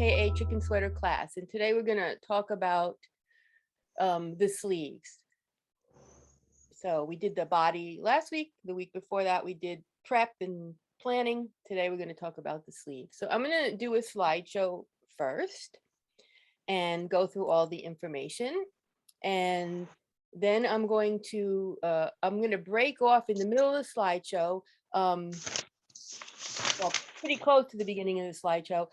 aka Chicken Sweater class, and today we're going to talk about the sleeves. So we did the body last week. The week before that we did prep and planning. Today we're going to talk about the sleeves. So I'm going to do a slideshow first and go through all the information, and then I'm going to break off in the middle of the slideshow, well, pretty close to the beginning of the slideshow,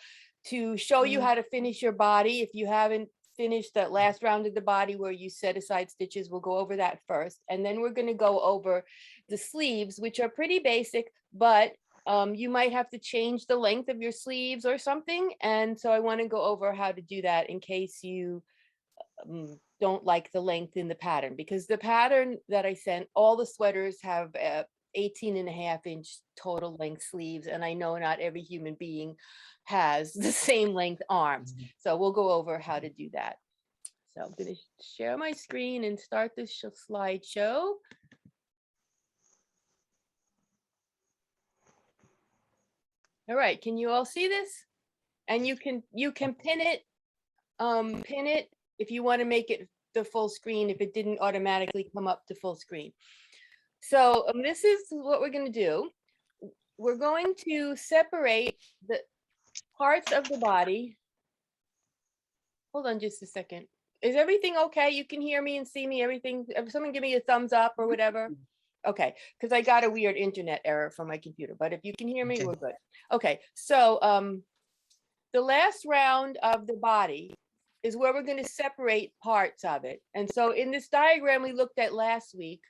to show you how to finish your body. If you haven't finished that last round of the body where you set aside stitches, we'll go over that first. And then we're going to go over the sleeves, which are pretty basic, but you might have to change the length of your sleeves or something. And so I want to go over how to do that in case you don't like the length in the pattern, because the pattern that I sent, all the sweaters have 18.5-inch total length sleeves, and I know not every human being has the same length arms. So we'll go over how to do that. So I'm going to share my screen and start this slideshow. All right, can you all see this? And you can pin it if you want to make it the full screen, if it didn't automatically come up to full screen. So this is what we're going to do. We're going to separate the parts of the body. Hold on just a second. Is everything okay? You can hear me and see me, everything? Someone give me a thumbs up or whatever. Okay, because I got a weird internet error from my computer, but if you can hear me, we're good. Okay, so the last round of the body is where we're going to separate parts of it. And so in this diagram we looked at last week,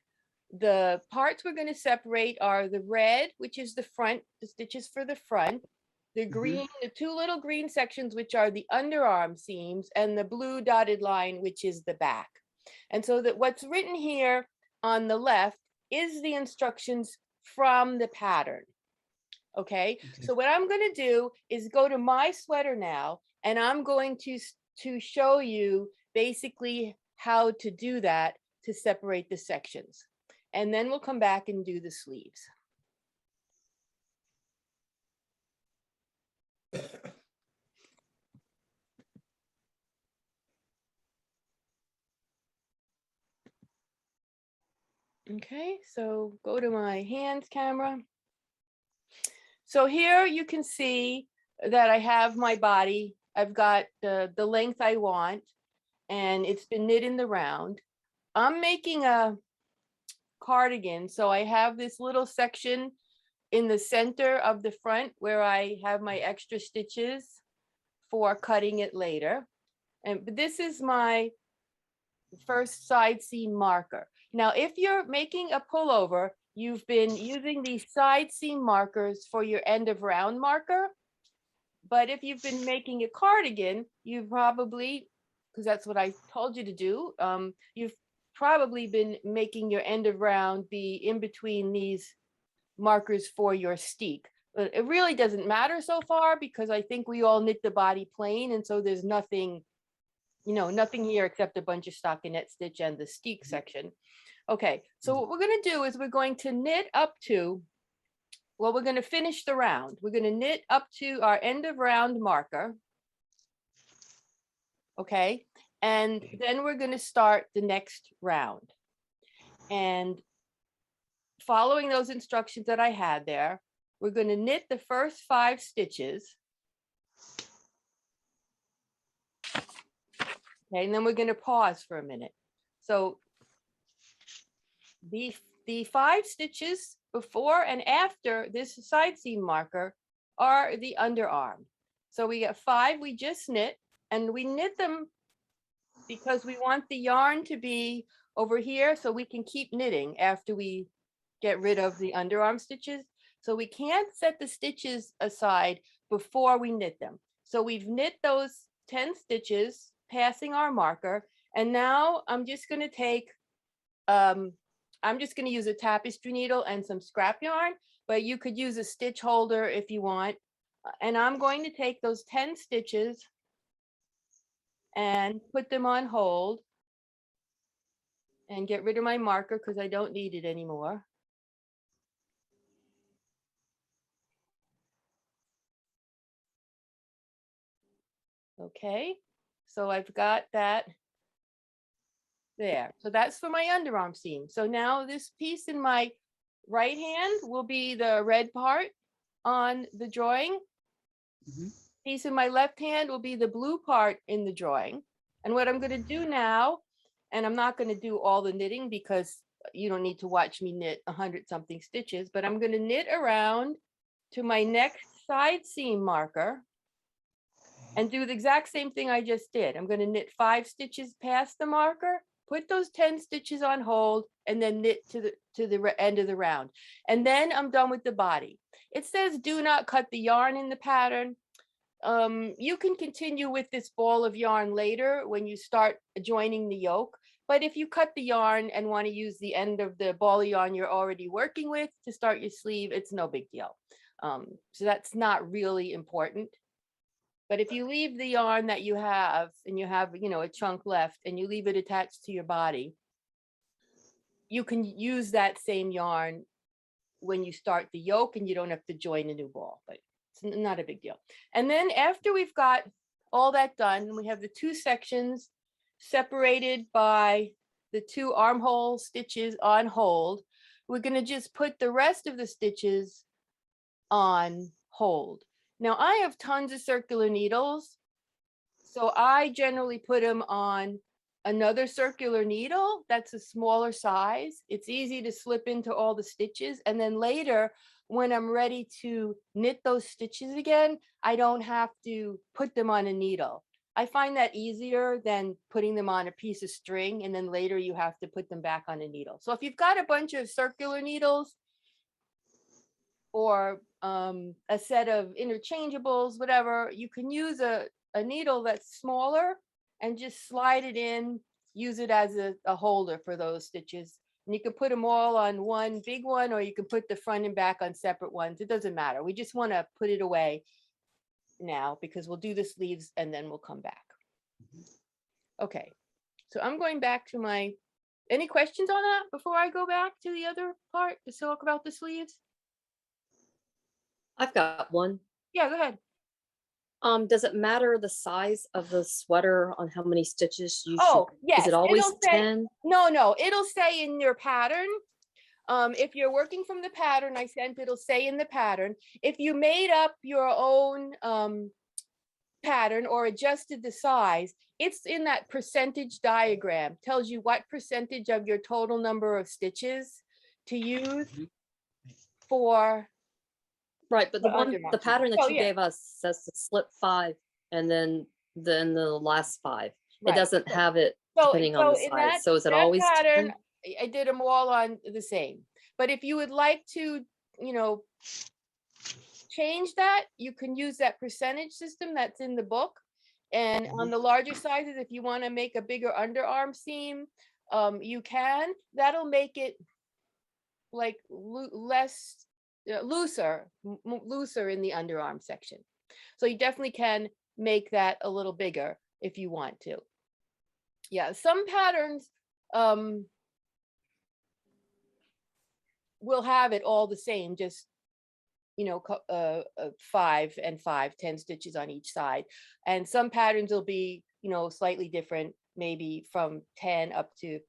the parts we're going to separate are the red, which is the front, the stitches for the front, the green, the two little green sections, which are the underarm seams, and the blue dotted line, which is the back. And so that what's written here on the left is the instructions from the pattern. Okay, so what I'm going to do is go to my sweater now, and I'm going to show you basically how to do that to separate the sections. And then we'll come back and do the sleeves. Okay, so go to my hands camera. So here you can see that I have my body. I've got the length I want, and it's been knit in the round. I'm making a cardigan, so I have this little section in the center of the front where I have my extra stitches for cutting it later. And this is my first side seam marker. Now, if you're making a pullover, you've been using these side seam markers for your end of round marker. But if you've been making a cardigan, you've probably, because that's what I told you to do, you've probably been making your end of round be in between these markers for your steek. But it really doesn't matter so far, because I think we all knit the body plain, and so there's nothing, nothing here except a bunch of stockinette stitch and the steek section. Okay, so what we're going to do is we're going to knit up to, well, we're going to finish the round. We're going to knit up to our end of round marker. Okay, and then we're going to start the next round. And following those instructions that I had there, we're going to knit the first 5 stitches. Okay, and then we're going to pause for a minute. So the 5 stitches before and after this side seam marker are the underarm. So we got 5 we just knit, and we knit them because we want the yarn to be over here so we can keep knitting after we get rid of the underarm stitches. So we can't set the stitches aside before we knit them. So we've knit those 10 stitches passing our marker, and now I'm just going to take I'm just going to use a tapestry needle and some scrap yarn, but you could use a stitch holder if you want. And I'm going to take those 10 stitches and put them on hold and get rid of my marker because I don't need it anymore. Okay, so I've got that there. So that's for my underarm seam. So now this piece in my right hand will be the red part on the drawing. Mhm. Piece in my left hand will be the blue part in the drawing. And what I'm going to do now, and I'm not going to do all the knitting because you don't need to watch me knit 100 something stitches, but I'm going to knit around to my next side seam marker and do the exact same thing I just did. I'm going to knit 5 stitches past the marker, put those 10 stitches on hold, and then knit to the end of the round. And then I'm done with the body. It says do not cut the yarn in the pattern. You can continue with this ball of yarn later when you start joining the yoke. But if you cut the yarn and want to use the end of the ball of yarn you're already working with to start your sleeve, it's no big deal. So that's not really important. But if you leave the yarn that you have and you have, a chunk left and you leave it attached to your body, you can use that same yarn when you start the yoke and you don't have to join a new ball, but it's not a big deal. And then after we've got all that done, we have the 2 sections separated by the 2 armhole stitches on hold. We're going to just put the rest of the stitches on hold. Now I have tons of circular needles, so I generally put them on another circular needle that's a smaller size. It's easy to slip into all the stitches. And then later, when I'm ready to knit those stitches again, I don't have to put them on a needle. I find that easier than putting them on a piece of string and then later you have to put them back on a needle. So if you've got a bunch of circular needles or a set of interchangeables, whatever, you can use a needle that's smaller and just slide it in, use it as a holder for those stitches. And you can put them all on one big one, or you can put the front and back on separate ones. It doesn't matter. We just want to put it away now because we'll do the sleeves and then we'll come back. Okay, so I'm going back to any questions on that before I go back to the other part to talk about the sleeves? I've got one. Yeah, go ahead. Does it matter the size of the sweater on how many stitches you should? Oh, yes. Is it always It'll say 10? no, it'll say in your pattern. If you're working from the pattern I sent, it'll say in the pattern. If you made up your own pattern or adjusted the size, it's in that percentage diagram. Tells you what percentage of your total number of stitches to use for Right, but the pattern that Oh, you yeah. gave us says to slip 5 and then the last 5. It Right. doesn't have it So depending on the in size. So is it always pattern, 10? I did them all on the same. But if you would like to, change that, you can use that percentage system that's in the book. And on the larger sizes, if you want to make a bigger underarm seam, you can. That'll make it like less looser in the underarm section. So you definitely can make that a little bigger if you want to. Yeah, some patterns will have it all the same, just 5 and 5, 10 stitches on each side. And some patterns will be, slightly different, maybe from 10 up to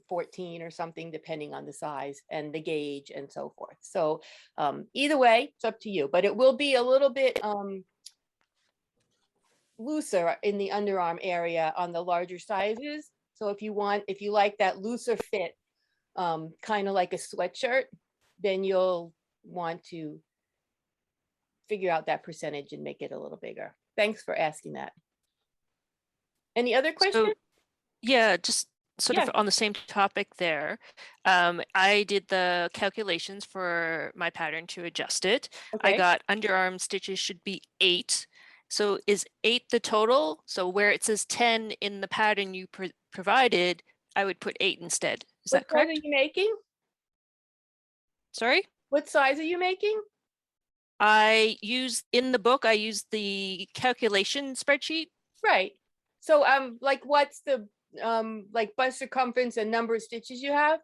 14 or something, depending on the size and the gauge and so forth. So either way, it's up to you, but it will be a little bit looser in the underarm area on the larger sizes. So if you like that looser fit, kind of like a sweatshirt, then you'll want to figure out that percentage and make it a little bigger. Thanks for asking that. Any other questions? So, yeah, just sort of on the same topic there. I did the calculations for my pattern to adjust it. Okay. I got underarm stitches should be 8. So is 8 the total? So where it says 10 in the pattern you provided, I would put 8 instead. Is that correct? What size are you making? Sorry? What size are you making? In the book, I use the calculation spreadsheet. Right. So like what's the like bust circumference and number of stitches you have?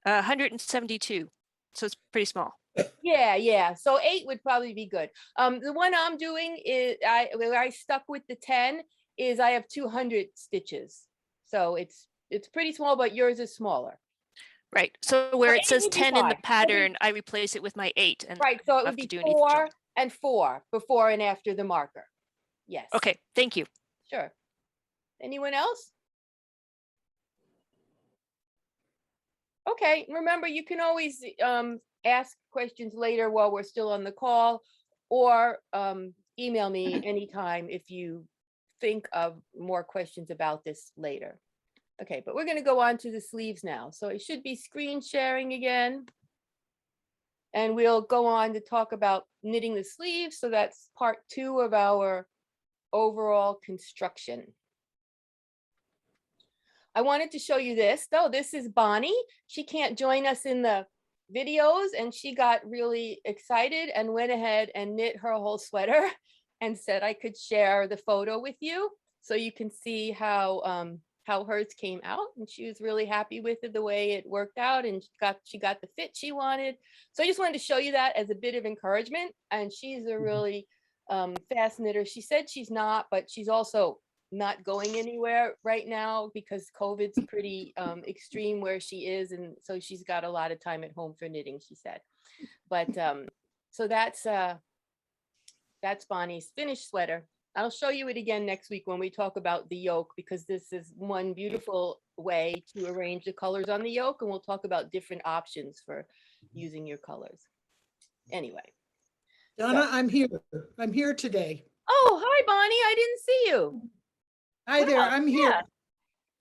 172. So it's pretty small. Yeah. So 8 would probably be good. The one I'm doing is where I stuck with the 10 is I have 200 stitches. So it's pretty small, but yours is smaller. Right. So where it 8 says would be 10 in the fine. pattern, I replace it with my 8 and Right, so it don't would have to be do anything. 4 and 4 before and after the marker. Yes. Okay, thank you. Sure. Anyone else? Okay, remember, you can always ask questions later while we're still on the call, or email me anytime if you think of more questions about this later. Okay, but we're going to go on to the sleeves now. So it should be screen sharing again. And we'll go on to talk about knitting the sleeves. So that's part 2 of our overall construction. I wanted to show you this, though. This is Bonnie. She can't join us in the videos, and she got really excited and went ahead and knit her whole sweater and said I could share the photo with you so you can see how hers came out. And she was really happy with it, the way it worked out, and she got the fit she wanted. So I just wanted to show you that as a bit of encouragement. And she's a really fast knitter. She said she's not, but she's also not going anywhere right now because COVID's pretty extreme where she is, and so she's got a lot of time at home for knitting, she said. But so that's Bonnie's finished sweater. I'll show you it again next week when we talk about the yoke, because this is one beautiful way to arrange the colors on the yoke, and we'll talk about different options for using your colors. Anyway. Donna, So. I'm here. I'm here today. Oh, hi, Bonnie. I didn't see you. Hi there, Well, I'm here.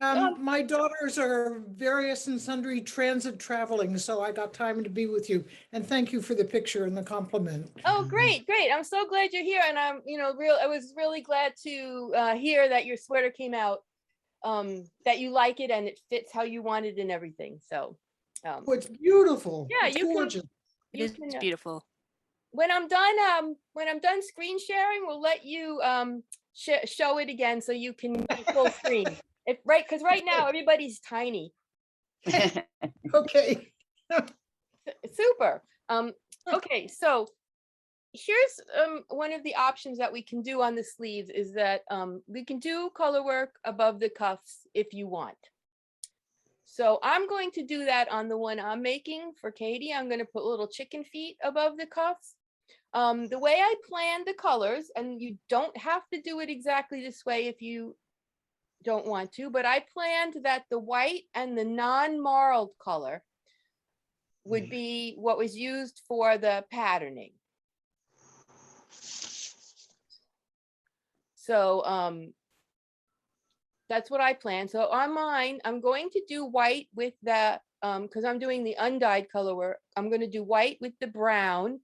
yeah. My daughters are various and sundry transit traveling, so I got time to be with you. And thank you for the picture and the compliment. Oh, great. I'm so glad you're here. And I'm, I was really glad to hear that your sweater came out, that you like it and it fits how you want it and everything. So, Oh, it's beautiful. yeah, It's you gorgeous. It is beautiful. when I'm done screen sharing, we'll let you show it again so you can be full screen. Because right now everybody's tiny. Okay. Super. Okay, so here's one of the options that we can do on the sleeves is that we can do color work above the cuffs if you want. So I'm going to do that on the one I'm making for Katie. I'm going to put little chicken feet above the cuffs. The way I planned the colors, and you don't have to do it exactly this way if you don't want to, but I planned that the white and the non-marled color would be what was used for the patterning. So that's what I planned. So on mine, I'm going to do white with the, because I'm doing the undyed color work, I'm going to do white with the brown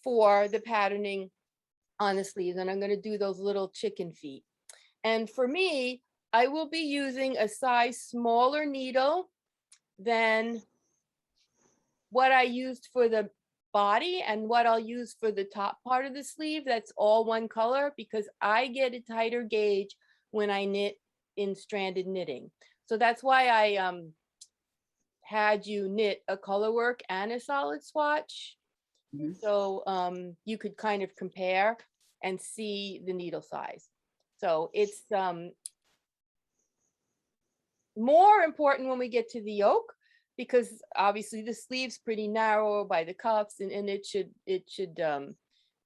for the patterning on the sleeves. And I'm going to do those little chicken feet. And for me, I will be using a size smaller needle than what I used for the body and what I'll use for the top part of the sleeve. That's all one color because I get a tighter gauge when I knit in stranded knitting. So that's why I had you knit a color work and a solid swatch. So you could kind of compare and see the needle size. So it's more important when we get to the yoke, because obviously the sleeve's pretty narrow by the cuffs and it should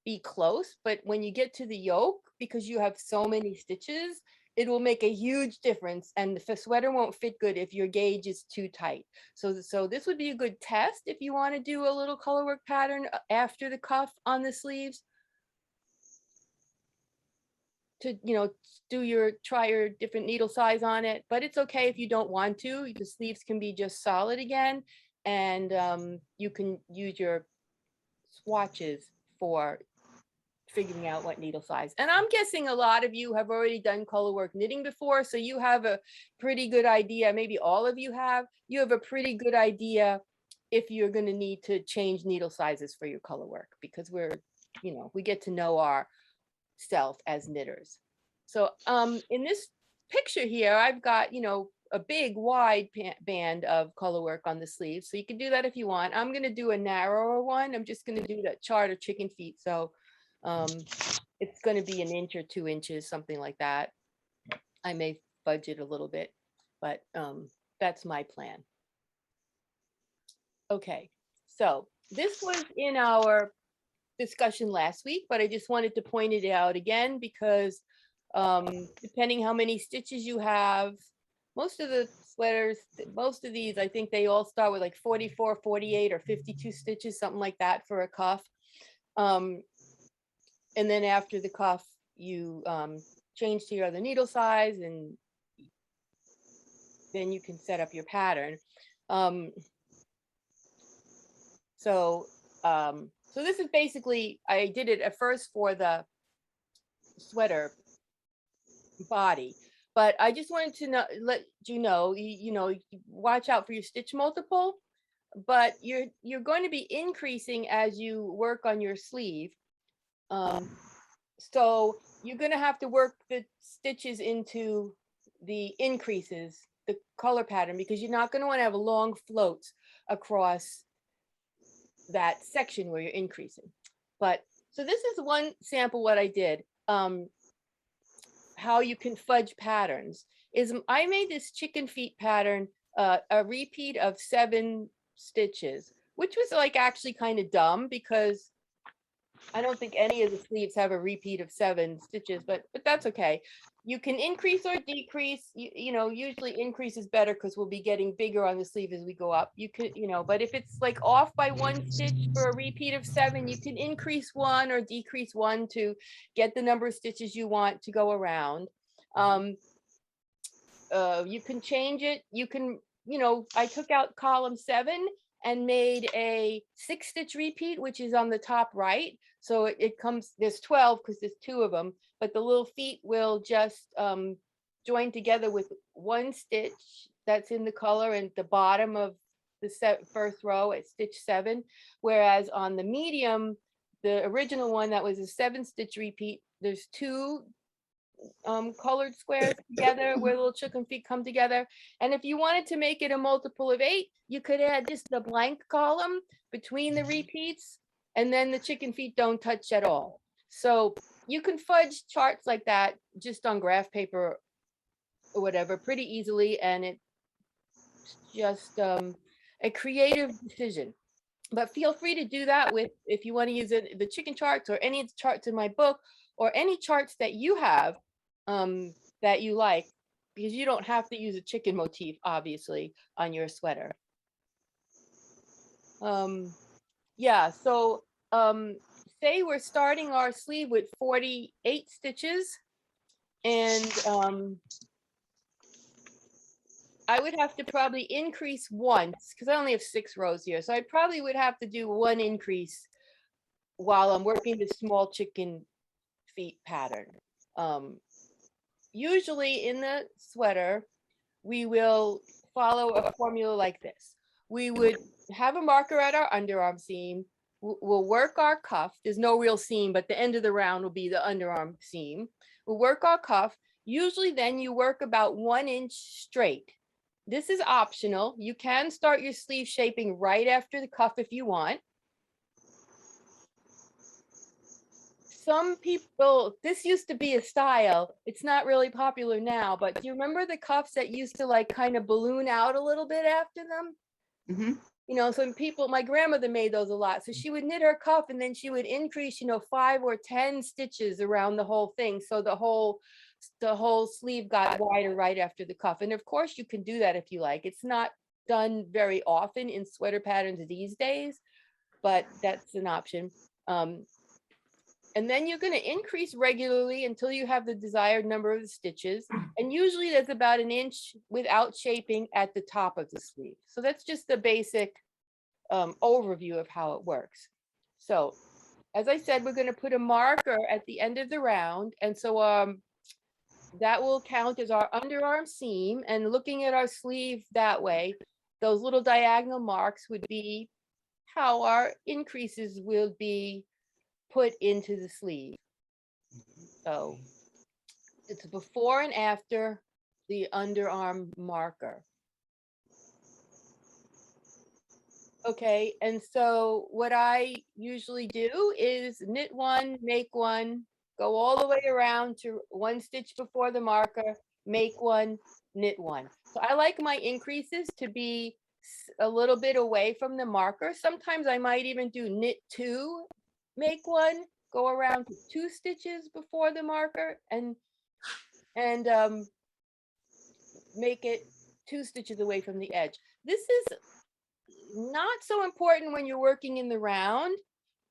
be close. But when you get to the yoke, because you have so many stitches, it will make a huge difference, and the sweater won't fit good if your gauge is too tight. So this would be a good test if you want to do a little color work pattern after the cuff on the sleeves, to try your different needle size on it. But it's okay if you don't want to. The sleeves can be just solid again, and you can use your swatches for figuring out what needle size. And I'm guessing a lot of you have already done color work knitting before, so you have a pretty good idea. Maybe all of you have a pretty good idea if you're going to need to change needle sizes for your color work, because we get to know our self as knitters. So in this picture here, I've got a big wide band of color work on the sleeve. So you can do that if you want. I'm going to do a narrower one. I'm just going to do that chart of chicken feet. So it's going to be 1 inch or 2 inches, something like that. I may fudge it a little bit, but that's my plan. Okay, so this was in our discussion last week, but I just wanted to point it out again because depending how many stitches you have, most of the sweaters, most of these, I think they all start with like 44, 48 or 52 stitches, something like that for a cuff. And then after the cuff, you change to your other needle size and then you can set up your pattern. So this is basically, I did it at first for the sweater body, but I just wanted to let you know, watch out for your stitch multiple, but you're going to be increasing as you work on your sleeve. So you're going to have to work the stitches into the increases, the color pattern, because you're not going to want to have long floats across that section where you're increasing. But so this is one sample what I did. How you can fudge patterns is I made this chicken feet pattern a repeat of 7 stitches, which was like actually kind of dumb because I don't think any of the sleeves have a repeat of 7 stitches, but that's okay. You can increase or decrease, usually increase is better because we'll be getting bigger on the sleeve as we go up. You could, but if it's like off by 1 stitch for a repeat of 7, you can increase 1 or decrease 1 to get the number of stitches you want to go around. You can change it. You can, I took out column 7 and made a 6-stitch repeat, which is on the top right. So it comes, there's 12 because there's 2 of them, but the little feet will just join together with 1 stitch that's in the color and the bottom of the first row at stitch 7. Whereas on the medium, the original one that was a 7-stitch repeat, there's 2 colored squares together where little chicken feet come together. And if you wanted to make it a multiple of 8, you could add just the blank column between the repeats, and then the chicken feet don't touch at all. So you can fudge charts like that just on graph paper or whatever pretty easily, and it's just a creative decision. But feel free to do that with, if you want to use the chicken charts or any of the charts in my book or any charts that you have that you like, because you don't have to use a chicken motif, obviously, on your sweater. Yeah, so say we're starting our sleeve with 48 stitches, and I would have to probably increase once because I only have 6 rows here. So I probably would have to do 1 increase while I'm working the small chicken feet pattern. Usually in the sweater, we will follow a formula like this. We would have a marker at our underarm seam. We'll work our cuff. There's no real seam, but the end of the round will be the underarm seam. We'll work our cuff. Usually then you work about 1 inch straight. This is optional. You can start your sleeve shaping right after the cuff if you want. Some people, this used to be a style. It's not really popular now, but do you remember the cuffs that used to like kind of balloon out a little bit after them? Mm-hmm. Some people, my grandmother made those a lot. So she would knit her cuff and then she would increase, 5 or 10 stitches around the whole thing. So the whole sleeve got wider right after the cuff. And of course you can do that if you like. It's not done very often in sweater patterns these days, but that's an option. And then you're going to increase regularly until you have the desired number of the stitches. And usually there's about 1 inch without shaping at the top of the sleeve. So that's just the basic overview of how it works. So as I said, we're going to put a marker at the end of the round. And so that will count as our underarm seam. And looking at our sleeve that way, those little diagonal marks would be how our increases will be put into the sleeve. So it's before and after the underarm marker. Okay, and so what I usually do is knit one, make one, go all the way around to one stitch before the marker, make one, knit one. So I like my increases to be a little bit away from the marker. Sometimes I might even do knit two, make one, go around to 2 stitches before the marker and make it 2 stitches away from the edge. This is not so important when you're working in the round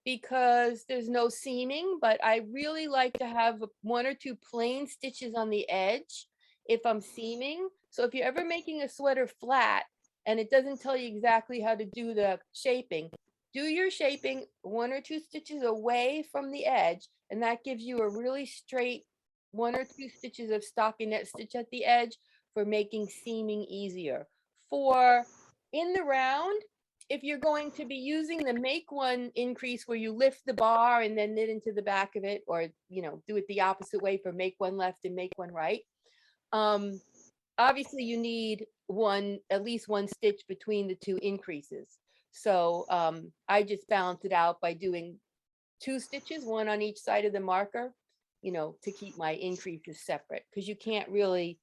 because there's no seaming, but I really like to have 1 or 2 plain stitches on the edge if I'm seaming. So if you're ever making a sweater flat and it doesn't tell you exactly how to do the shaping, do your shaping 1 or 2 stitches away from the edge, and that gives you a really straight 1 or 2 stitches of stockinette stitch at the edge for making seaming easier. For in the round, if you're going to be using the make one increase where you lift the bar and then knit into the back of it, or do it the opposite way for make one left and make one right, obviously you need at least one stitch between the 2 increases. So I just balance it out by doing 2 stitches, 1 on each side of the marker, to keep my increases separate, because you can't really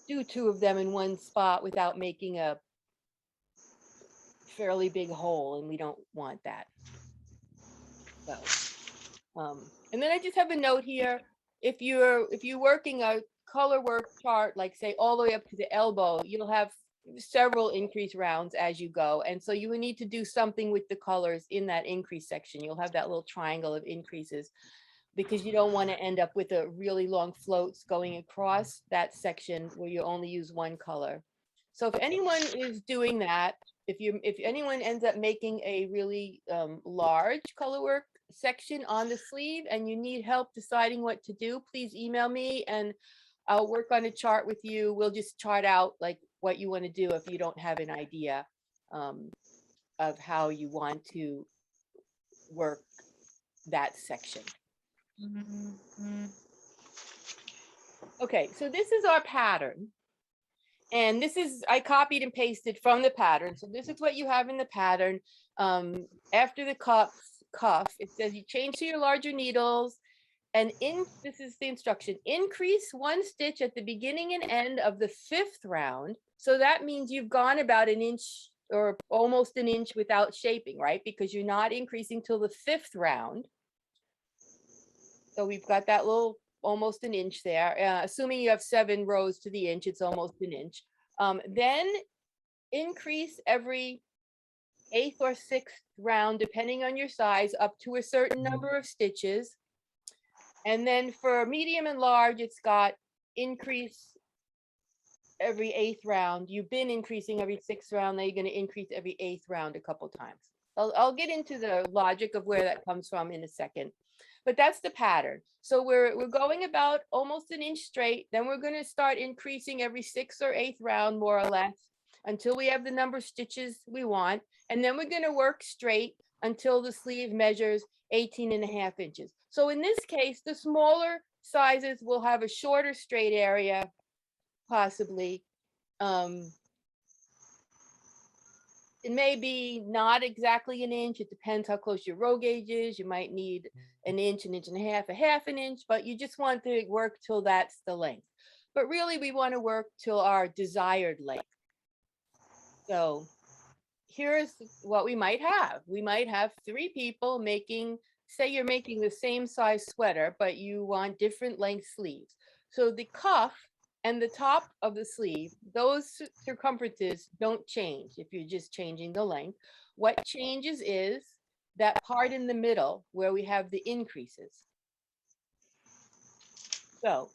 do 2 of them in one spot without making a fairly big hole, and we don't want that. So and then I just have a note here. If you're working a color work chart, like say all the way up to the elbow, you'll have several increase rounds as you go, and so you will need to do something with the colors in that increase section. You'll have that little triangle of increases because you don't want to end up with a really long floats going across that section where you only use one color. So if anyone is doing that, if anyone ends up making a really large color work section on the sleeve and you need help deciding what to do, please email me and I'll work on a chart with you. We'll just chart out like what you want to do if you don't have an idea of how you want to work that section. Okay, so this is our pattern. And this is, I copied and pasted from the pattern. So this is what you have in the pattern. After the cuff, it says you change to your larger needles. And this is the instruction, increase 1 stitch at the beginning and end of the 5th round. So that means you've gone about an inch or almost an inch without shaping, right? Because you're not increasing till the 5th round. So we've got that little almost an inch there. Assuming you have 7 rows to the inch, it's almost an inch. Then increase every 8th or 6th round, depending on your size, up to a certain number of stitches. And then for medium and large, it's got increase every 8th round. You've been increasing every 6th round. Now you're going to increase every 8th round a couple times. I'll get into the logic of where that comes from in a second. But that's the pattern. So we're going about almost an inch straight. Then we're going to start increasing every 6th or 8th round, more or less, until we have the number of stitches we want. And then we're going to work straight until the sleeve measures 18.5 inches. So in this case, the smaller sizes will have a shorter straight area, possibly. It may be not exactly an inch. It depends how close your row gauge is. You might need an inch and a half, a half an inch, but you just want to work till that's the length. But really, we want to work till our desired length. So here's what we might have. We might have 3 people making, say you're making the same size sweater, but you want different length sleeves. So the cuff and the top of the sleeve, those circumferences don't change if you're just changing the length. What changes is that part in the middle where we have the increases. So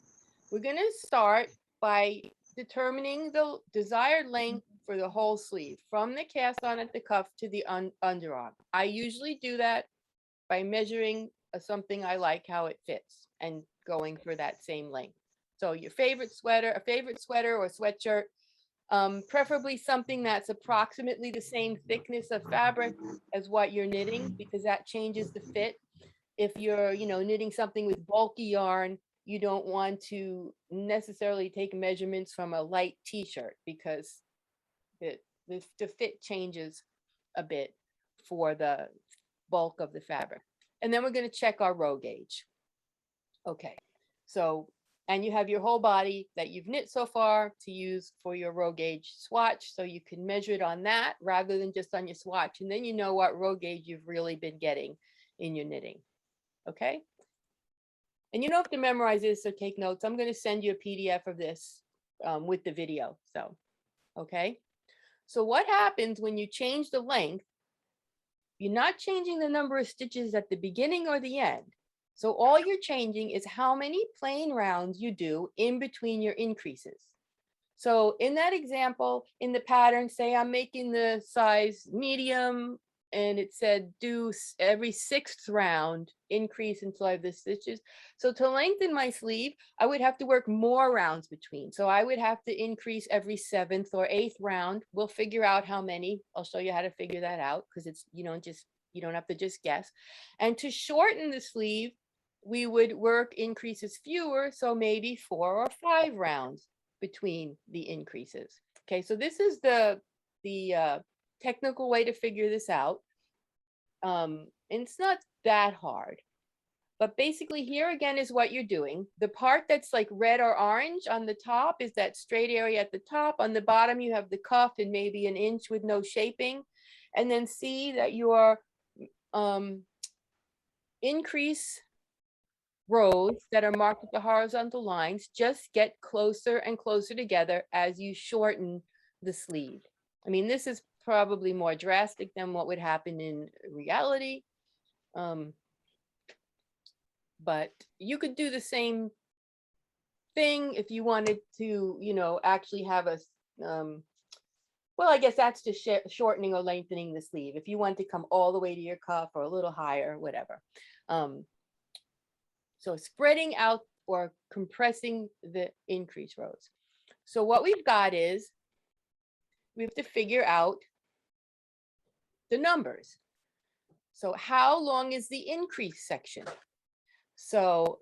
we're going to start by determining the desired length for the whole sleeve, from the cast on at the cuff to the underarm. I usually do that by measuring something I like how it fits and going for that same length. So your favorite sweater, or sweatshirt, preferably something that's approximately the same thickness of fabric as what you're knitting, because that changes the fit. If you're, knitting something with bulky yarn, you don't want to necessarily take measurements from a light t-shirt because the fit changes a bit for the bulk of the fabric. And then we're going to check our row gauge. Okay, so, and you have your whole body that you've knit so far to use for your row gauge swatch. So you can measure it on that rather than just on your swatch. And then you know what row gauge you've really been getting in your knitting. Okay. And you don't have to memorize this or take notes. I'm going to send you a PDF of this with the video. So, okay. So what happens when you change the length? You're not changing the number of stitches at the beginning or the end. So all you're changing is how many plain rounds you do in between your increases. So in that example, in the pattern, say I'm making the size medium and it said do every 6th round increase until I have the stitches. So to lengthen my sleeve, I would have to work more rounds between. So I would have to increase every 7th or 8th round. We'll figure out how many. I'll show you how to figure that out because it's, you don't have to just guess. And to shorten the sleeve, we would work increases fewer. So maybe 4 or 5 rounds between the increases. Okay, so this is the technical way to figure this out. And it's not that hard. But basically here again is what you're doing. The part that's like red or orange on the top is that straight area at the top. On the bottom, you have the cuff and maybe an inch with no shaping. And then see that your increase rows that are marked with the horizontal lines just get closer and closer together as you shorten the sleeve. I mean, this is probably more drastic than what would happen in reality. But you could do the same thing if you wanted to, actually have a, well, I guess that's just shortening or lengthening the sleeve. If you want to come all the way to your cuff or a little higher, whatever. So spreading out or compressing the increase rows. So what we've got is we have to figure out the numbers. So how long is the increase section? So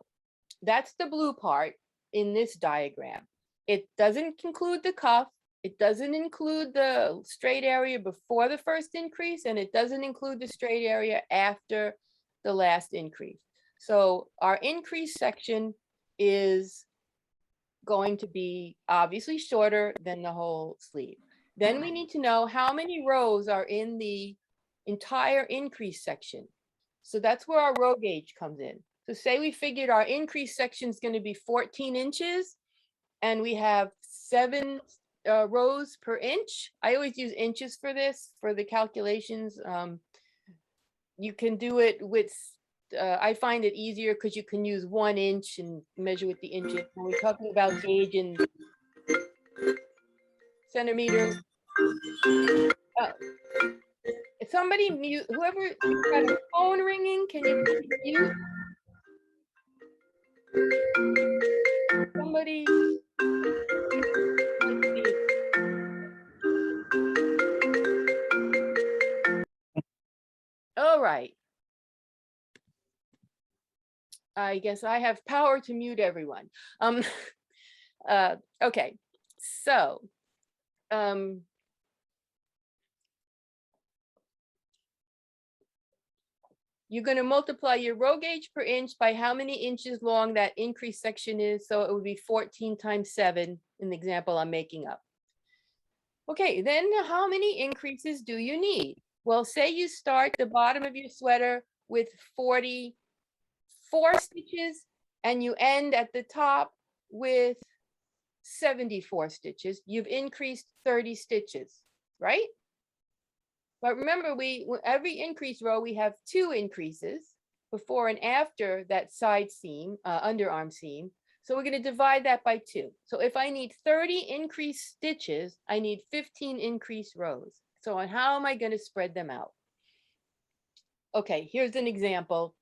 that's the blue part in this diagram. It doesn't include the cuff. It doesn't include the straight area before the first increase, and it doesn't include the straight area after the last increase. So our increase section is going to be obviously shorter than the whole sleeve. Then we need to know how many rows are in the entire increase section. So that's where our row gauge comes in. So say we figured our increase section is going to be 14 inches and we have 7 rows per inch. I always use inches for this, for the calculations. You can do it with, I find it easier because you can use 1 inch and measure with the inches. When we're talking about gauge in centimeters. If somebody mute, whoever got a phone ringing, can you mute? Somebody. All right. I guess I have power to mute everyone. Okay, so you're going to multiply your row gauge per inch by how many inches long that increase section is. So it would be 14 times 7 in the example I'm making up. Okay, then how many increases do you need? Well, say you start the bottom of your sweater with 44 stitches and you end at the top with 74 stitches. You've increased 30 stitches, right? But remember, every increase row, we have 2 increases before and after that side seam, underarm seam. So we're going to divide that by 2. So if I need 30 increased stitches, I need 15 increased rows. So how am I going to spread them out? Okay, here's an example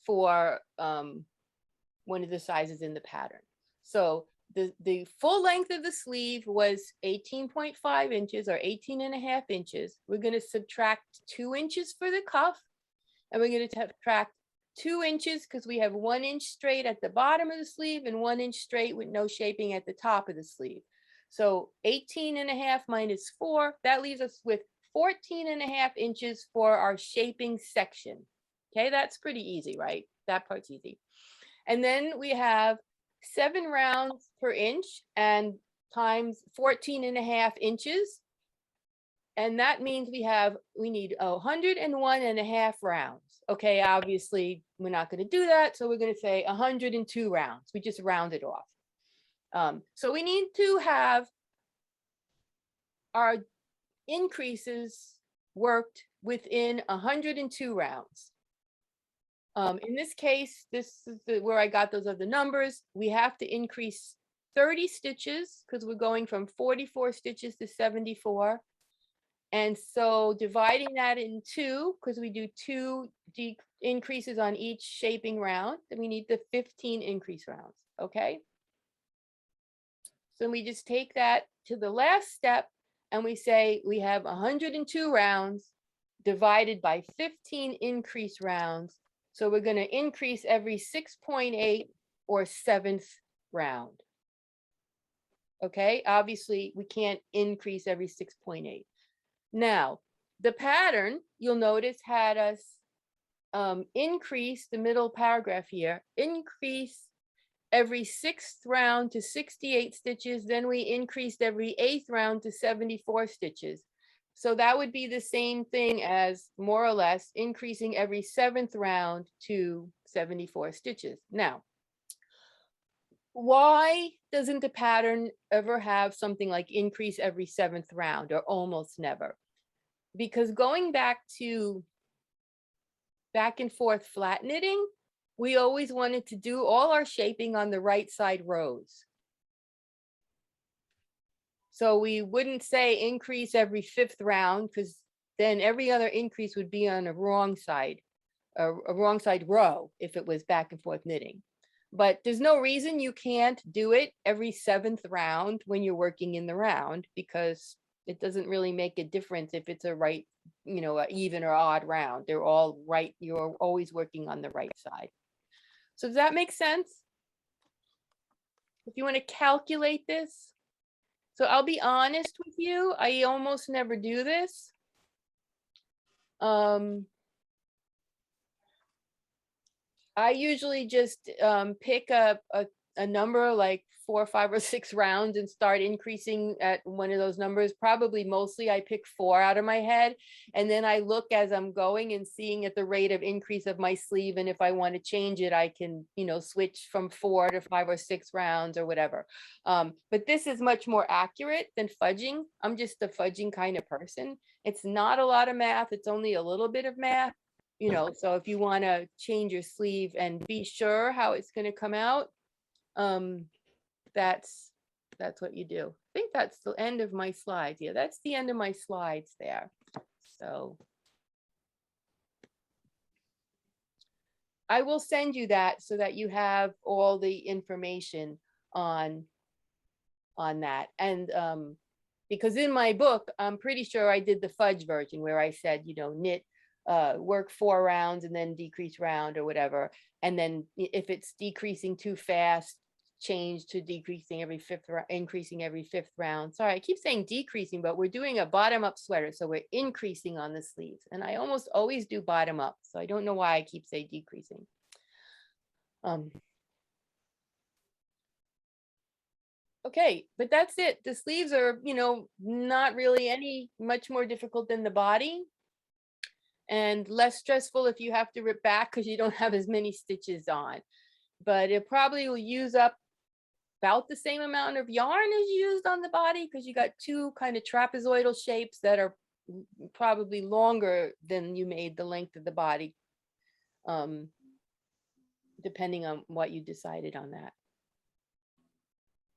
for one of the sizes in the pattern. So the full length of the sleeve was 18.5 inches or 18.5 inches. We're going to subtract 2 inches for the cuff, and we're going to subtract 2 inches because we have 1 inch straight at the bottom of the sleeve and 1 inch straight with no shaping at the top of the sleeve. So 18.5 minus 4, that leaves us with 14.5 inches for our shaping section. Okay, that's pretty easy, right? That part's easy. And then we have 7 rounds per inch and times 14.5 inches. And that means we need 101.5 rounds. Okay, obviously we're not going to do that. So we're going to say 102 rounds. We just round it off. So we need to have our increases worked within 102 rounds. In this case, this is where I got those other numbers. We have to increase 30 stitches because we're going from 44 stitches to 74. And so dividing that in 2, because we do 2 increases on each shaping round, then we need the 15 increase rounds, okay? So we just take that to the last step and we say we have 102 rounds divided by 15 increase rounds. So we're going to increase every 6.8 or 7th round. Okay, obviously we can't increase every 6.8. Now, the pattern, you'll notice, had us increase the middle paragraph here, increase every 6th round to 68 stitches, then we increased every 8th round to 74 stitches. So that would be the same thing as more or less increasing every 7th round to 74 stitches. Now, why doesn't the pattern ever have something like increase every 7th round or almost never? Because going back to back and forth flat knitting, we always wanted to do all our shaping on the right side rows. So we wouldn't say increase every 5th round because then every other increase would be on a wrong side row if it was back and forth knitting. But there's no reason you can't do it every 7th round when you're working in the round, because it doesn't really make a difference if it's a right, you know, a even or odd round. They're all right. You're always working on the right side. So does that make sense? If you want to calculate this. So I'll be honest with you, I almost never do this. I usually just pick up a number like 4, 5, or 6 rounds and start increasing at one of those numbers. Probably mostly I pick 4 out of my head. And then I look as I'm going and seeing at the rate of increase of my sleeve. And if I want to change it, I can, you know, switch from 4 to 5 or 6 rounds or whatever. But this is much more accurate than fudging. I'm just a fudging kind of person. It's not a lot of math. It's only a little bit of math. You know, so if you want to change your sleeve and be sure how it's going to come out, that's what you do. I think that's the end of my slides. Yeah, that's the end of my slides there. So I will send you that so that you have all the information on that. And because in my book, I'm pretty sure I did the fudge version where I said, you know, knit, work 4 rounds and then decrease round or whatever. And then if it's decreasing too fast, change to decreasing every 5th round, increasing every 5th round. Sorry, I keep saying decreasing, but we're doing a bottom up sweater. So we're increasing on the sleeves. And I almost always do bottom up. So I don't know why I keep saying decreasing. Okay, but that's it. The sleeves are, you know, not really much more difficult than the body. And less stressful if you have to rip back because you don't have as many stitches on. But it probably will use up about the same amount of yarn as you used on the body because you got 2 kind of trapezoidal shapes that are probably longer than you made the length of the body, depending on what you decided on that.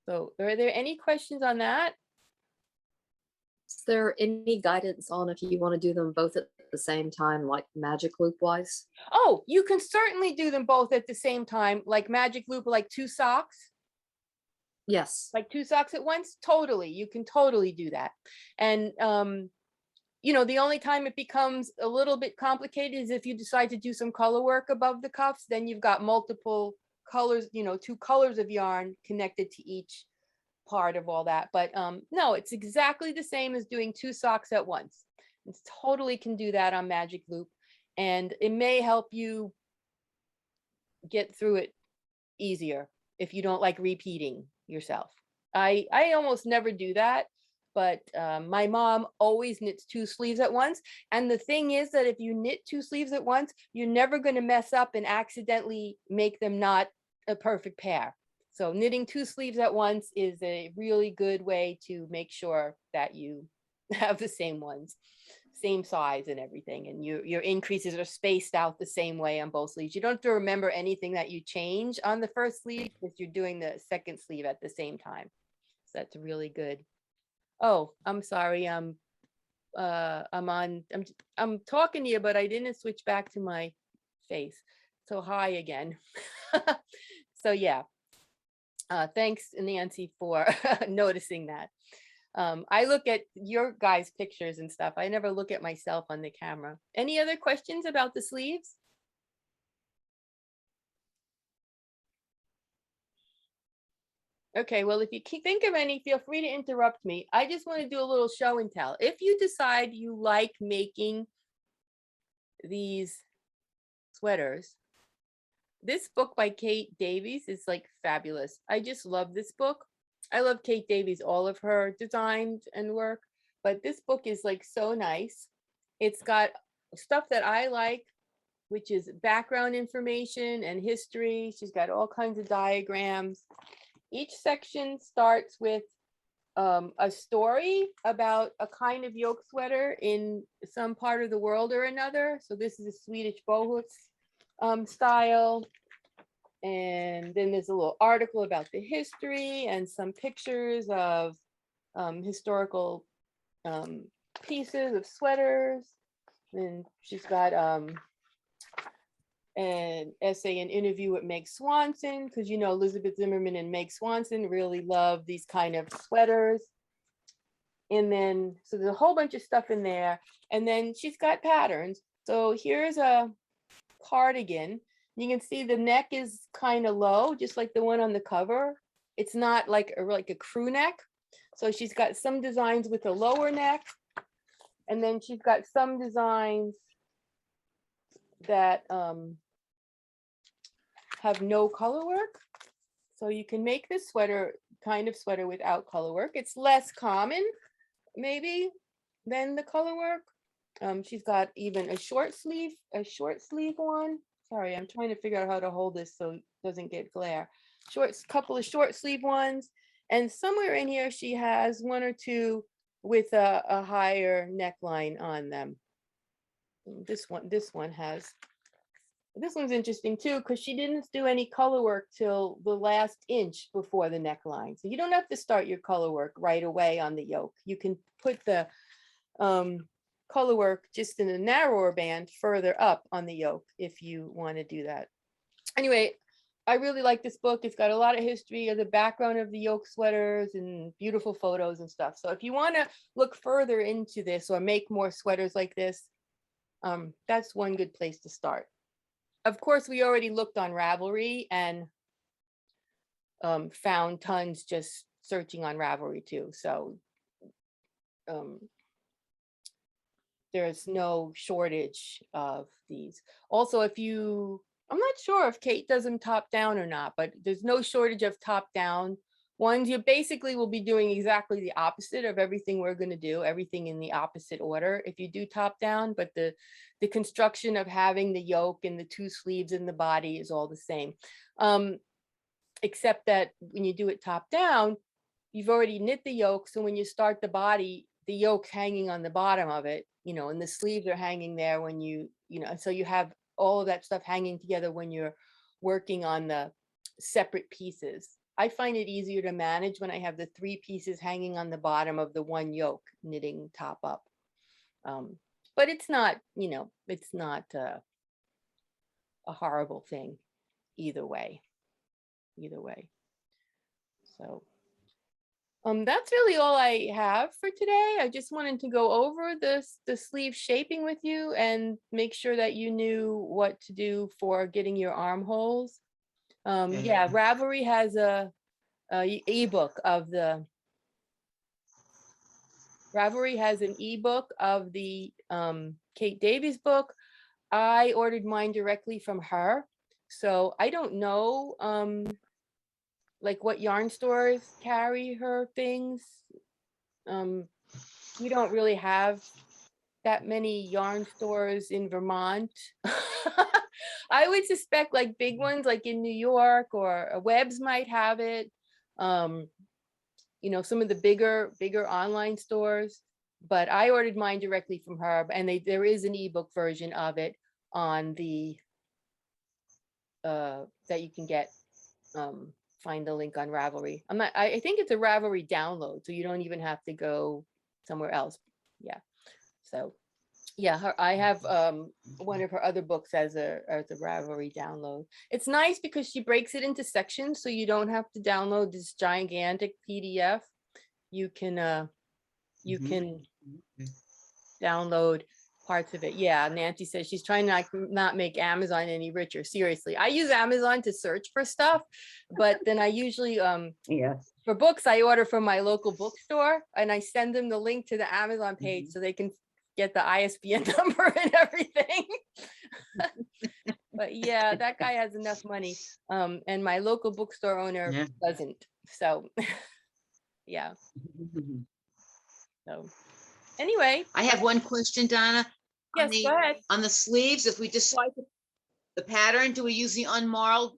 So are there any questions on that? Is there any guidance on if you want to do them both at the same time, like magic loop wise? Oh, you can certainly do them both at the same time, like magic loop, like 2 socks. Yes. Like 2 socks at once. Totally, you can totally do that. And the only time it becomes a little bit complicated is if you decide to do some color work above the cuffs, then you've got multiple colors, 2 colors of yarn connected to each part of all that. But no, it's exactly the same as doing 2 socks at once. It's totally can do that on Magic Loop, and it may help you get through it easier if you don't like repeating yourself. I almost never do that, but my mom always knits 2 sleeves at once. And the thing is that if you knit 2 sleeves at once, you're never going to mess up and accidentally make them not a perfect pair. So knitting 2 sleeves at once is a really good way to make sure that you have the same ones, same size and everything. And your increases are spaced out the same way on both sleeves. You don't have to remember anything that you change on the first sleeve if you're doing the second sleeve at the same time. So that's really good. Oh, I'm sorry. I'm talking to you, but I didn't switch back to my face. So hi again. So yeah. Thanks, Nancy, for noticing that. I look at your guys' pictures and stuff. I never look at myself on the camera. Any other questions about the sleeves? Okay, well, if you think of any, feel free to interrupt me. I just want to do a little show and tell. If you decide you like making these sweaters, this book by Kate Davies is like fabulous. I just love this book. I love Kate Davies, all of her designs and work, but this book is like so nice. It's got stuff that I like, which is background information and history. She's got all kinds of diagrams. Each section starts with a story about a kind of yoke sweater in some part of the world or another. So this is a Swedish bohus style. And then there's a little article about the history and some pictures of historical pieces of sweaters. And she's got an essay, an interview with Meg Swanson, because Elizabeth Zimmerman and Meg Swanson really love these kind of sweaters. And then, so there's a whole bunch of stuff in there. And then she's got patterns. So here's a cardigan. You can see the neck is kind of low, just like the one on the cover. It's not like a crew neck. So she's got some designs with a lower neck. And then she's got some designs that have no color work. So you can make this kind of sweater without color work. It's less common, maybe, than the color work. She's got even a short sleeve one. Sorry, I'm trying to figure out how to hold this so it doesn't get glare. Couple of short sleeve ones. And somewhere in here, she has 1 or 2 with a higher neckline on them. This one's interesting too, because she didn't do any color work till the last inch before the neckline. So you don't have to start your color work right away on the yoke. You can put the color work just in a narrower band further up on the yoke if you want to do that. Anyway, I really like this book. It's got a lot of history of the background of the yoke sweaters and beautiful photos and stuff. So if you want to look further into this or make more sweaters like this, that's one good place to start. Of course, we already looked on Ravelry and found tons just searching on Ravelry too. So there's no shortage of these. Also, I'm not sure if Kate does them top down or not, but there's no shortage of top down ones. You basically will be doing exactly the opposite of everything we're going to do, everything in the opposite order if you do top down, but the construction of having the yoke and the 2 sleeves and the body is all the same. Except that when you do it top down, you've already knit the yoke. So when you start the body, the yoke's hanging on the bottom of it, and the sleeves are hanging there when so you have all of that stuff hanging together when you're working on the separate pieces. I find it easier to manage when I have the 3 pieces hanging on the bottom of the one yoke knitting top up. But it's not, it's not a horrible thing either way. So That's really all I have for today. I just wanted to go over the sleeve shaping with you and make sure that you knew what to do for getting your armholes. Yeah, Ravelry has ebook of the Ravelry has an ebook of the Kate Davies book. I ordered mine directly from her, so I don't know like what yarn stores carry her things. We don't really have that many yarn stores in Vermont. I would suspect like big ones like in New York or Webb's might have it. You know, some of the bigger online stores, but I ordered mine directly from her, and there is an ebook version of it on the that you can get. Find the link on Ravelry. I think it's a Ravelry download, so you don't even have to go somewhere else. Yeah. So yeah, I have one of her other books as a Ravelry download. It's nice because she breaks it into sections, so you don't have to download this gigantic PDF. You can download parts of it. Yeah, Nancy says she's trying to not make Amazon any richer. Seriously, I use Amazon to search for stuff, but then I usually for books I order from my local bookstore, and I send them the link to the Amazon page so they can get the ISBN number and everything. But yeah, that guy has enough money, and my local bookstore owner doesn't. So yeah. So anyway, I have one question, Donna. yes, go ahead. On the sleeves, if we decide the pattern, do we use the unmarled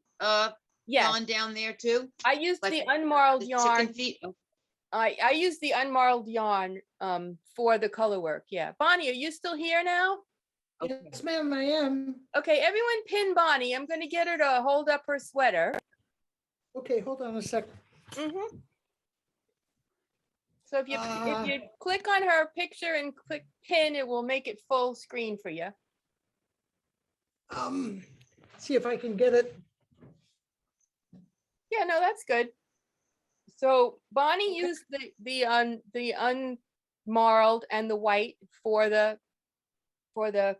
Yes, yarn down there too? I used Like the unmarled the yarn. chicken feet? I use the unmarled yarn for the color work. Yeah. Bonnie, are you still here now? Yes, ma'am, I am. Okay, everyone pin Bonnie. I'm going to get her to hold up her sweater. Okay, hold on a sec. Mm-hmm. So if you click on her picture and click pin, it will make it full screen for you. See if I can get it. Yeah, no, that's good. So Bonnie used the unmarled and the white for the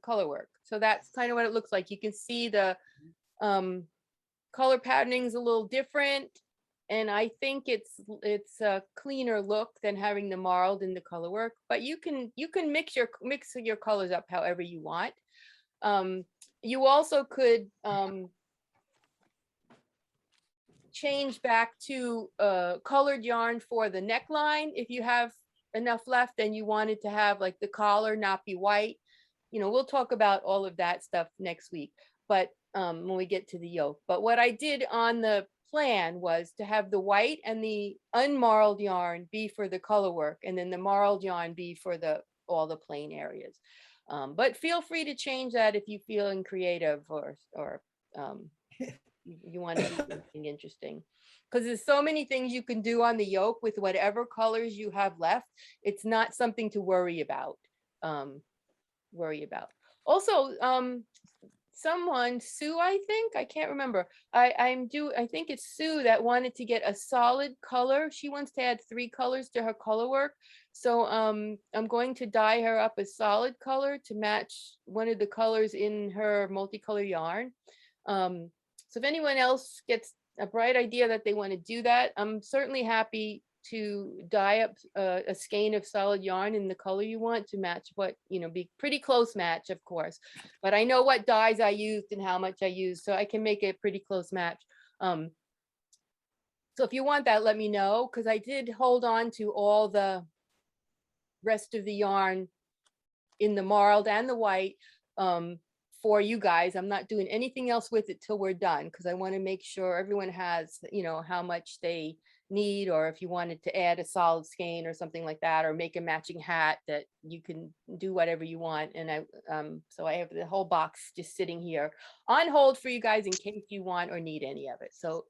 color work. So that's kind of what it looks like. You can see the color patterning is a little different, and I think it's a cleaner look than having the marled in the color work. But you can mix your colors up however you want. You also could change back to colored yarn for the neckline if you have enough left and you wanted to have like the collar not be white. You know, we'll talk about all of that stuff next week, but when we get to the yoke. But what I did on the plan was to have the white and the unmarled yarn be for the color work, and then the marled yarn be for all the plain areas. But feel free to change that if you feeling creative or you want to do something interesting, because there's so many things you can do on the yoke with whatever colors you have left. It's not something to worry about. Also, someone, Sue, I think, I can't remember. I think it's Sue that wanted to get a solid color. She wants to add 3 colors to her color work. So I'm going to dye her up a solid color to match one of the colors in her multicolor yarn. So if anyone else gets a bright idea that they want to do that, I'm certainly happy to dye up a skein of solid yarn in the color you want to match what, be pretty close match, of course. But I know what dyes I used and how much I used, so I can make a pretty close match. So if you want that, let me know, because I did hold on to all the rest of the yarn in the marled and the white for you guys. I'm not doing anything else with it till we're done, because I want to make sure everyone has, how much they need, or if you wanted to add a solid skein or something like that, or make a matching hat, that you can do whatever you want. And so I have the whole box just sitting here on hold for you guys in case you want or need any of it. So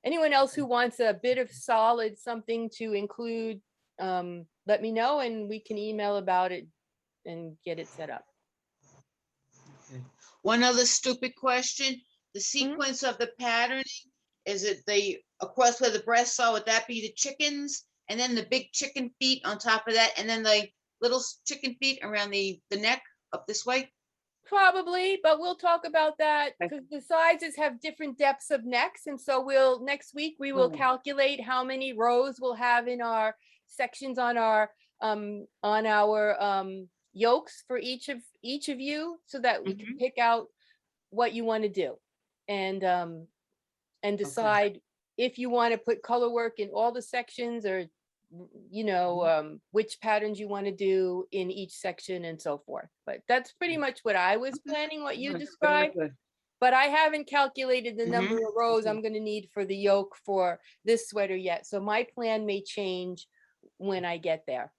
anyone else who wants a bit of solid something to include, let me know and we can email about it and get it set up. Okay. One other stupid question: the sequence of the patterning, is it across where the breasts are, would that be the chickens? and then the big chicken feet on top of that, and then the little chicken feet around the neck up this way? Probably, but we'll talk about that Okay. because the sizes have different depths of necks. And so next week, we will Mm. calculate how many rows we'll have in our sections on our yokes for each of you so that we can pick out what you want to do and decide if you want to put color work in all the sections or which patterns you want to do in each section and so forth. But that's pretty much what I was planning, what you Good, very described. good. But I haven't calculated the number Mhm. of rows I'm going to need for the yoke for this sweater yet. So my plan may change when I get there.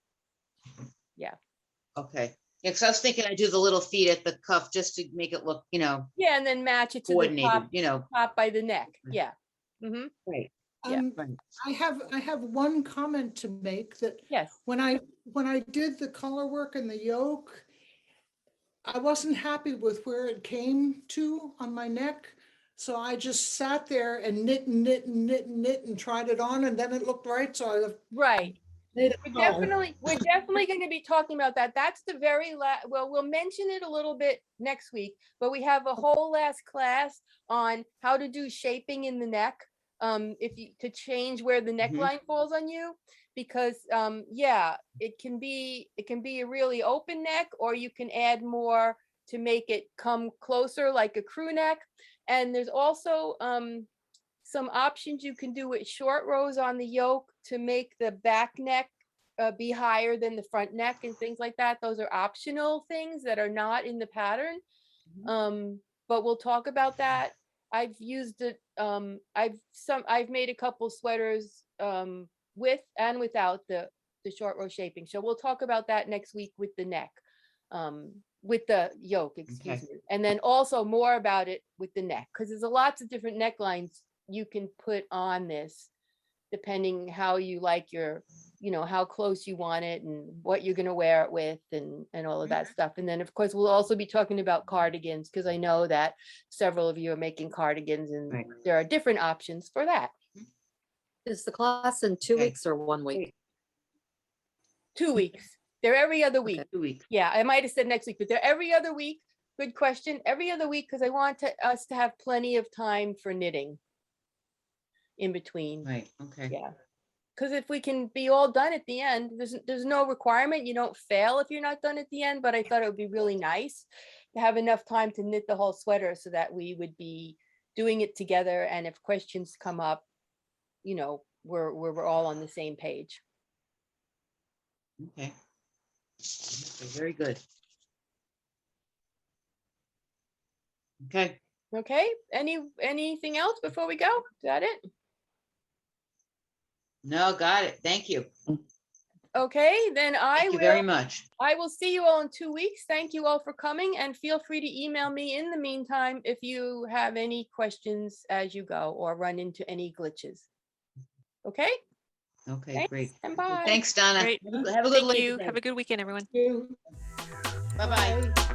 Okay. Yeah, because I was thinking I'd do the little feet at the cuff just to make it look, Yeah, and then match it to the coordinated, top by the neck. Okay. Yeah. Hmm. Right. Yeah. Right. I have one comment to make that Yes. when I did the color work and the yoke, I wasn't happy with where it came to on my neck. So I just sat there and knit and knit and knit and knit and tried it on, and then it looked right. So I Right. made it. We're definitely going to be talking about that. That's the very last, well, we'll mention it a little bit next week, but we have a whole last class on how to do shaping in the neck. To change where the neckline falls on you, because it can be a really open neck, or you can add more to make it come closer like a crew neck. And there's also some options you can do with short rows on the yoke to make the back neck be higher than the front neck and things like that. Those are optional things that are not in the pattern. But we'll talk about that. I've used it. I've made a couple sweaters with and without the short row shaping. So we'll talk about that next week with the neck, with the yoke, excuse me. And then also more about it with the neck, because there's lots of different necklines you can put on this, depending how you like your, how close you want it and what you're going to wear it with and all of that stuff. And then of course, we'll also be talking about cardigans, because I know that several of you are making cardigans and Right. there are different options for that. Is the class in 2 Okay. weeks or 1 week? 2 weeks. They're every other week. 2 weeks. Yeah, I might have said next week, but they're every other week. Good question. Every other week, because I want us to have plenty of time for knitting in between. Right, okay. Yeah. Because if we can be all done at the end, there's no requirement. You don't fail if you're not done at the end, but I thought it would be really nice to have enough time to knit the whole sweater so that we would be doing it together. And if questions come up, we're all on the same page. Okay. Okay, very good. Okay, Okay, anything else before we go? Is that it? no, got it. Thank you. Okay, then Thank you very much. I will see you all in 2 weeks. Thank you all for coming, and feel free to email me in the meantime if you have any questions as you go or run into any glitches. Okay, Okay, Thanks, great. and bye. Thanks, Donna. Great. Have a good Thank you. Labor Have Day. a good weekend, everyone. Bye-bye.